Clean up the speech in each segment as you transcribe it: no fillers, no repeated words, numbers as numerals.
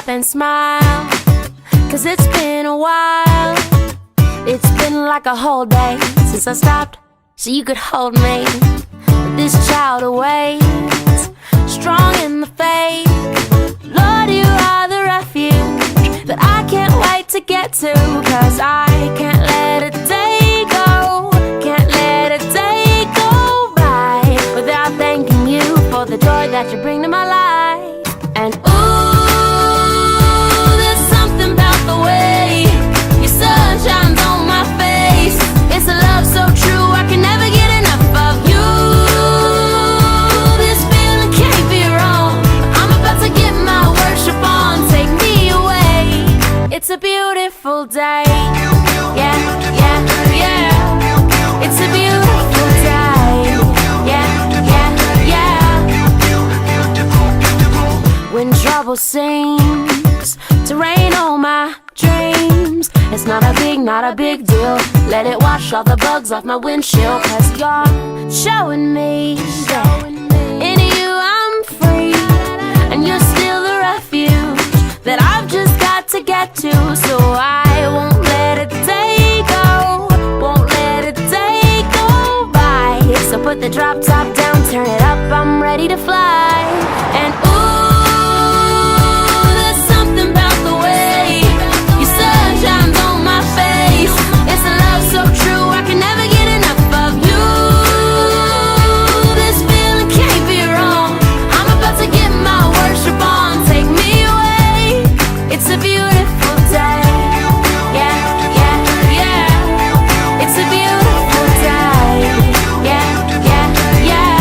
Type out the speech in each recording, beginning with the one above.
laugh and smile, 'cause it's been a while. It's been like a whole day since I stopped so you could hold me. But this child awaits, strong in the faith. Lord, you are the refuge that I can't wait to get to, 'cause I can't let a day go, can't let a day go by without thanking you for the joy that you bring to my life. And there's something about the way your sun shines on my face. It's a love so true, I can never get enough of you. This feeling can't be wrong. I'm about to get my worship on, take me away. It's a beautiful day. Yeah, yeah, yeah. It's a beautiful day. Yeah, yeah, yeah. When trouble seems to rain on my dreams, it's not a big deal. Let it wash all the bugs off my windshield, 'cause you're showing me that in you I'm free, and you're still the refuge that I've just got to get to. So I won't let a day go, won't let a day go by. So put the drop top down, turn it up, I'm ready to fly. And there's something about the way your sun shines on my face. It's a love so true, I can never get enough of you. This feeling can't be wrong. I'm about to get my worship on, take me away. It's a beautiful day. Yeah, yeah, yeah. It's a beautiful day. Yeah, yeah, yeah.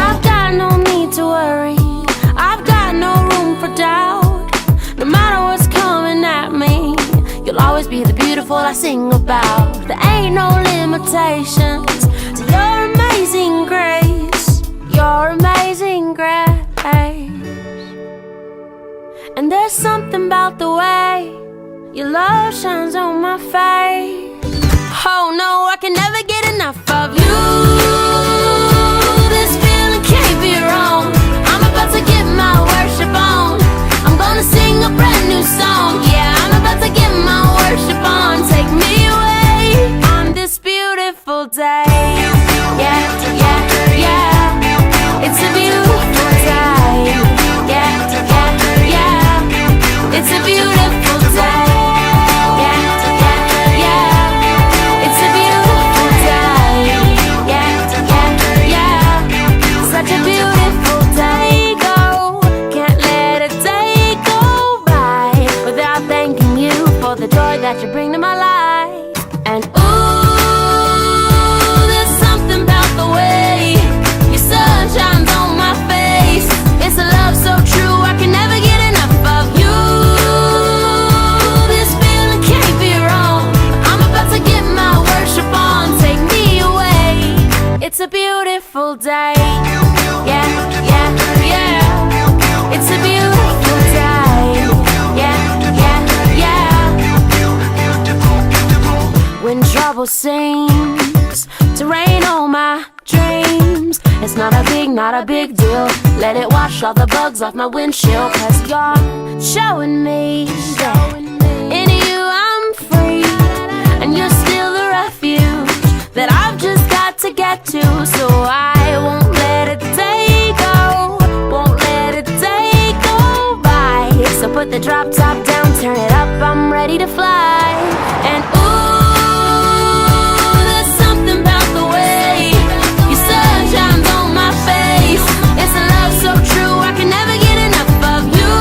I've got no need to worry, I've got no room for doubt. No matter what's coming at me, you'll always be the beautiful I sing about. There ain't no limitations to your amazing grace, your amazing grace. And there's something about the way your love shines on my face. Oh no, I can never get enough of you. This feeling can't be wrong. I'm about to get my worship on, I'm gonna sing a brand new song. Yeah, I'm about to get my worship on, take me away on this beautiful day. Yeah, yeah, yeah. It's a beautiful day. Yeah, yeah, yeah. It's a beautiful day. Yeah, yeah, yeah. It's a beautiful day. Yeah, yeah, yeah. Such a beautiful day. Go, can't let a day go by without thanking you for the joy that you bring to my life. And there's something about the way your sun shines on my face. It's a love so true, I can never get enough of you. This feeling can't be wrong. I'm about to get my worship on, take me away. It's a beautiful day. Yeah, yeah, yeah. It's a beautiful day. Yeah, yeah, yeah. When trouble seems to rain on my dreams, it's not a big deal. Let it wash all the bugs off my windshield, 'cause you're showing me that in you I'm free, and you're still the refuge that I've just got to get to. So I won't let a day go, won't let a day go by. So put the drop top down, turn it up, I'm ready to fly. And there's something about the way your sun shines on my face. It's a love so true, I can never get enough of you.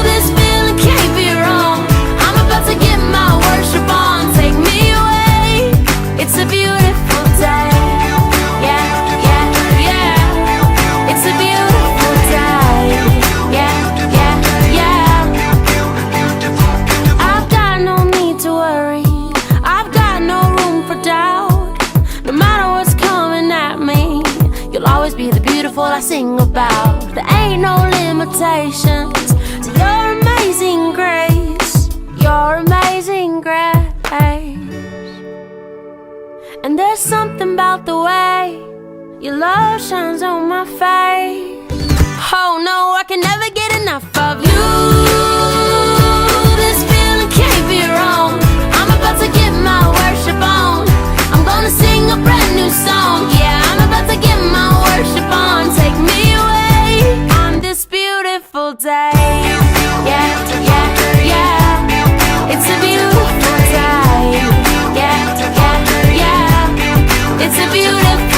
This feeling can't be wrong. I'm about to get my worship on, take me away. It's a beautiful day. Yeah, yeah, yeah. It's a beautiful day. Yeah, yeah, yeah. I've got no need to worry, I've got no room for doubt. No matter what's coming at me, you'll always be the beautiful I sing about. There ain't no limitations to your amazing grace, your amazing grace. And there's something about the way your love shines on my face. Oh no, I can never get enough of you. This feeling can't be wrong. I'm about to get my worship on. I'm gonna sing a brand new song. Yeah, I'm about to get my worship on. Take me away on this beautiful day. Yeah, yeah, yeah. It's a beautiful day. Yeah, yeah, yeah. It's a beautiful